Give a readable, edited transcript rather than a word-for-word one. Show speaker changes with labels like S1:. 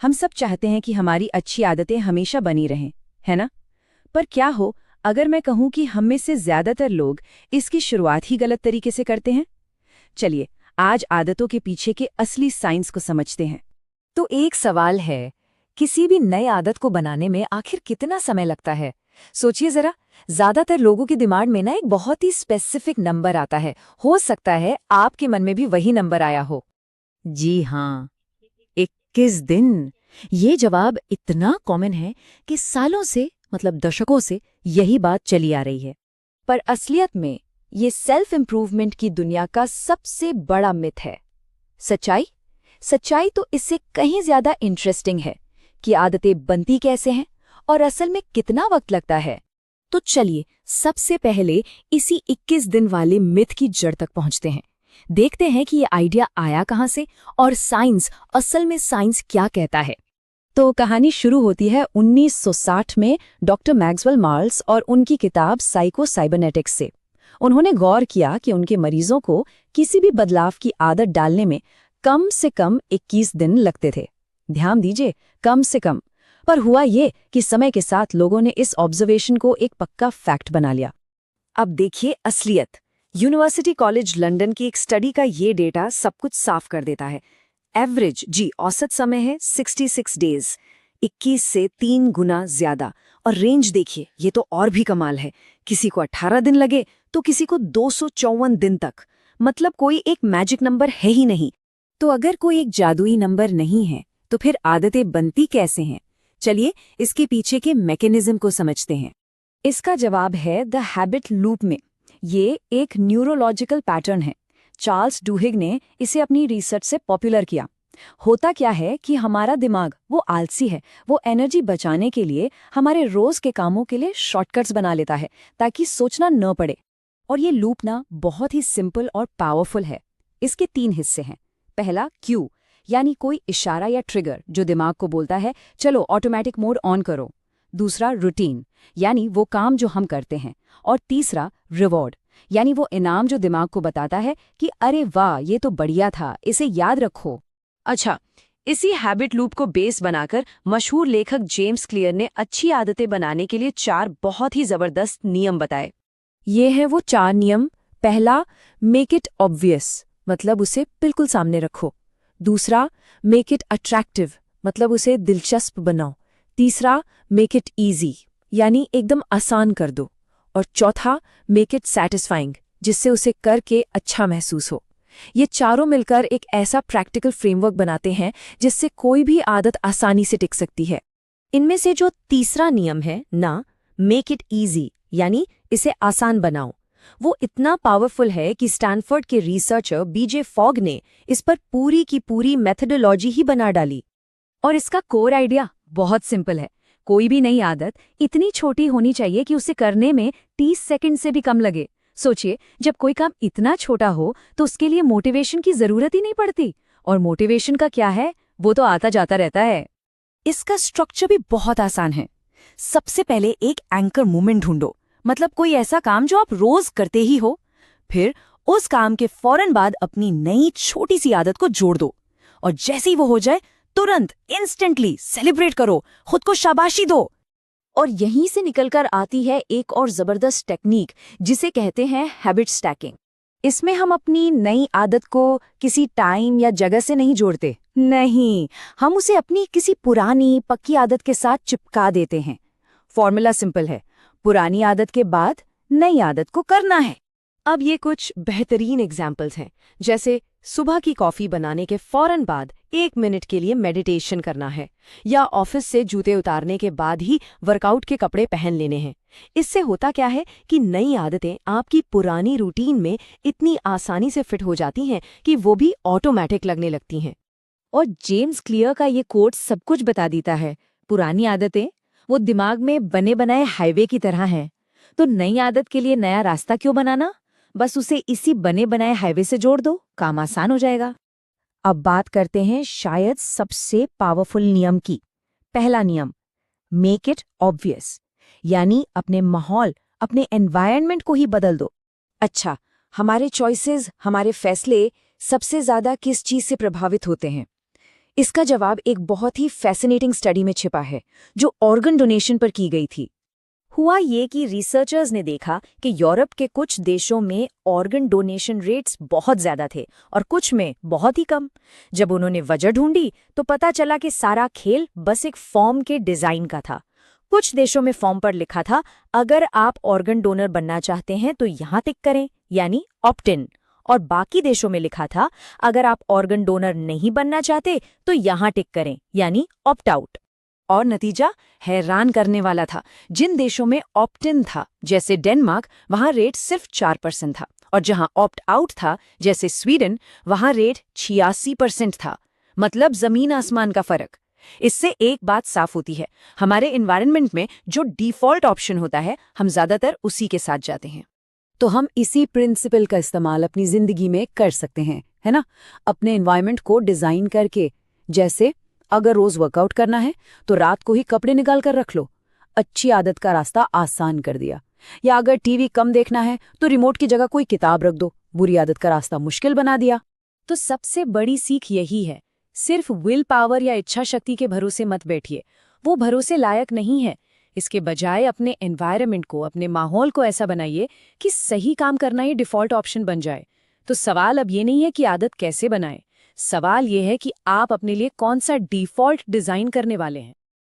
S1: हम सब चाहते हैं कि हमारी अच्छी आदतें हमेशा बनी रहें, है ना? पर क्या हो अगर मैं कहूं कि हम में से ज्यादातर लोग इसकी शुरुआत ही गलत तरीके से करते हैं? चलिए, आज आदतों के पीछे के असली साइंस को समझते हैं।
S2: तो एक सवाल है, किसी भी नई आदत को बनाने में आखिर कितना समय लगता है? सोचिए जरा, ज्यादातर लोगों के दिमाग में ना एक बहुत ही स्पेसिफिक नंबर आता है। हो सकता है आपके मन में भी वही नंबर आया हो।
S3: जी हाँ, 21 दिन। ये जवाब इतना कॉमन है कि सालों से मतलब दशकों से यही बात चली आ रही है।
S2: पर असलियत में ये सेल्फ इम्प्रूवमेंट की दुनिया का सबसे बड़ा मिथ है। सच्चाई तो इससे कहीं ज्यादा इंटरेस्टिंग है कि आदतें बनती कैसे हैं और असल में कितना वक्त लगता है। तो चलिए सबसे पहले इसी 21 दिन वाले मिथ की जड़ तक पहुंचते हैं। देखते हैं कि ये आइडिया आया कहां से और असल में साइंस क्या कहता है।
S1: तो कहानी शुरू होती है 1960 में डॉक्टर मैक्सवेल मार्ल्स और उनकी किताब साइको साइबरनेटिक्स से। उन्होंने गौर किया कि उनके मरीजों को किसी भी बदलाव की आदत डालने में कम से कम 21 दिन लगते थे। ध्यान दीजिए, कम से कम। पर हुआ ये कि समय के साथ लोगों ने इस ऑब्जर्वेशन को एक पक्का फैक्ट बना लिया।
S2: अब देखिए असलियत। यूनिवर्सिटी कॉलेज लंदन की एक स्टडी का ये डेटा सब कुछ साफ कर देता है। औसत समय है 66 डेज, 21 से 3 गुना ज्यादा। और रेंज देखिए, ये तो और भी कमाल है। किसी को 18 दिन लगे तो किसी को 254 दिन तक। मतलब कोई एक मैजिक नंबर है ही नहीं। तो अगर कोई एक जादुई नंबर नहीं है तो फिर आदतें बनती कैसे हैं? चलिए इसके पीछे के मैकेनिज्म को समझते हैं। इसका जवाब है द हैबिट लूप में। ये एक न्यूरोलॉजिकल पैटर्न है। चार्ल्स डुहिग ने इसे अपनी रिसर्च से पॉपुलर किया। होता क्या है कि हमारा दिमाग वो आलसी है, वो एनर्जी बचाने के लिए हमारे रोज के कामों के लिए शॉर्टकट्स बना लेता है ताकि सोचना न पड़े। और ये लूप ना बहुत ही सिंपल और पावरफुल है। इसके 3 हिस्से हैं। पहला क्यू, यानी कोई इशारा या ट्रिगर जो दिमाग को बोलता है चलो ऑटोमेटिक मोड ऑन करो। दूसरा रूटीन, यानी वो काम जो हम करते हैं। और तीसरा रिवॉर्ड, यानी वो इनाम जो दिमाग को बताता है कि अरे वाह ये तो बढ़िया था, इसे याद रखो।
S1: अच्छा, इसी हैबिट लूप को बेस बनाकर मशहूर लेखक जेम्स क्लियर ने अच्छी आदतें बनाने के लिए 4 बहुत ही जबरदस्त नियम बताए।
S2: ये हैं वो 4 नियम। पहला, मेक इट ऑब्वियस, मतलब उसे बिल्कुल सामने रखो। दूसरा, मेक इट अट्रैक्टिव, मतलब उसे दिलचस्प बनाओ। तीसरा, मेक इट ईजी, यानी एकदम आसान कर दो। और चौथा, मेक इट सैटिस्फाइंग, जिससे उसे करके अच्छा महसूस हो। ये चारों मिलकर एक ऐसा प्रैक्टिकल फ्रेमवर्क बनाते हैं जिससे कोई भी आदत आसानी से टिक सकती है। इनमें से जो तीसरा नियम है ना, मेक इट ईजी, यानी इसे आसान बनाओ, वो इतना पावरफुल है कि स्टैनफोर्ड के रिसर्चर बीजे फॉग ने इस पर पूरी की पूरी मेथोडोलॉजी ही बना डाली। और इसका कोर आइडिया बहुत सिंपल है। कोई भी नई आदत इतनी छोटी होनी चाहिए कि उसे करने में 30 सेकंड से भी कम लगे। सोचिए, जब कोई काम इतना छोटा हो तो उसके लिए मोटिवेशन की जरूरत ही नहीं पड़ती। और मोटिवेशन का क्या है, वो तो आता जाता रहता है। इसका स्ट्रक्चर भी बहुत आसान है। सबसे पहले एक एंकर मोमेंट ढूंढो, मतलब कोई ऐसा काम जो आप रोज करते ही हो। फिर उस काम के फौरन बाद अपनी नई छोटी सी आदत को जोड़ दो। और जैसे ही वो हो जाए तुरंत इंस्टेंटली सेलिब्रेट करो, खुद को शाबाशी दो। और यहीं से निकलकर आती है एक और जबरदस्त टेक्निक जिसे कहते हैं हैबिट स्टैकिंग। इसमें हम अपनी नई आदत को किसी टाइम या जगह से नहीं जोड़ते, नहीं, हम उसे अपनी किसी पुरानी पक्की आदत के साथ चिपका देते हैं। फॉर्मूला सिंपल है, पुरानी आदत के बाद नई आदत को करना है। अब ये कुछ बेहतरीन एग्जाम्पल्स हैं, जैसे सुबह की कॉफी बनाने के फौरन बाद 1 मिनट के लिए मेडिटेशन करना है, या ऑफिस से जूते उतारने के बाद ही वर्कआउट के कपड़े पहन लेने हैं। इससे होता क्या है कि नई आदतें आपकी पुरानी रूटीन में इतनी आसानी से फिट हो जाती हैं कि वो भी ऑटोमेटिक लगने लगती हैं। और जेम्स क्लियर का ये कोट सब कुछ बता देता है। पुरानी आदतें वो दिमाग में बने बनाए हाईवे की तरह हैं। तो नई आदत के लिए नया रास्ता क्यों बनाना, बस उसे इसी बने बनाए हाईवे से जोड़ दो, काम आसान हो जाएगा। अब बात करते हैं शायद सबसे पावरफुल नियम की। पहला नियम, मेक इट ऑब्वियस, यानी अपने माहौल, अपने एनवायरनमेंट को ही बदल दो। अच्छा, हमारे चॉइसेस, हमारे फैसले सबसे ज्यादा किस चीज से प्रभावित होते हैं? इसका जवाब एक बहुत ही फैसिनेटिंग स्टडी में छिपा है, जो ऑर्गन डोनेशन पर की गई थी। हुआ ये कि रिसर्चर्स ने देखा कि यूरोप के कुछ देशों में ऑर्गन डोनेशन रेट्स बहुत ज्यादा थे और कुछ में बहुत ही कम। जब उन्होंने वजह ढूंढी तो पता चला कि सारा खेल बस एक फॉर्म के डिजाइन का था। कुछ देशों में फॉर्म पर लिखा था, अगर आप ऑर्गन डोनर बनना चाहते हैं तो यहाँ टिक करें, यानी ऑप्ट इन। और बाकी देशों में लिखा था, अगर आप ऑर्गन डोनर नहीं बनना चाहते तो यहाँ टिक करें, यानी ऑप्ट आउट। और नतीजा हैरान करने वाला था। जिन देशों में ऑप्ट इन था, जैसे डेनमार्क, वहां रेट सिर्फ 4% था, और जहां ऑप्ट आउट था, जैसे स्वीडन, वहां रेट 86% था। मतलब जमीन आसमान का फर्क। इससे एक बात साफ होती है, हमारे एनवायरनमेंट में जो डिफॉल्ट ऑप्शन होता है, हम ज्यादातर उसी के साथ जाते हैं।
S1: तो हम इसी प्रिंसिपल का इस्तेमाल अपनी जिंदगी में कर सकते हैं, है ना? अपने एनवायरनमेंट को डिजाइन करके। जैसे अगर रोज वर्कआउट करना है तो रात को ही कपड़े निकाल कर रख लो, अच्छी आदत का रास्ता आसान कर दिया। या अगर टीवी कम देखना है तो रिमोट की जगह कोई किताब रख दो, बुरी आदत का रास्ता मुश्किल बना दिया।
S2: तो सबसे बड़ी सीख यही है, सिर्फ विल पावर या इच्छा शक्ति के भरोसे मत बैठिए, वो भरोसे लायक नहीं है। इसके बजाय अपने एनवायरनमेंट को, अपने माहौल को ऐसा बनाइए कि सही काम करना ही डिफॉल्ट ऑप्शन बन जाए। तो सवाल अब ये नहीं है कि आदत कैसे बनाएं, सवाल ये है कि आप अपने लिए कौन सा डिफॉल्ट डिजाइन करने वाले हैं।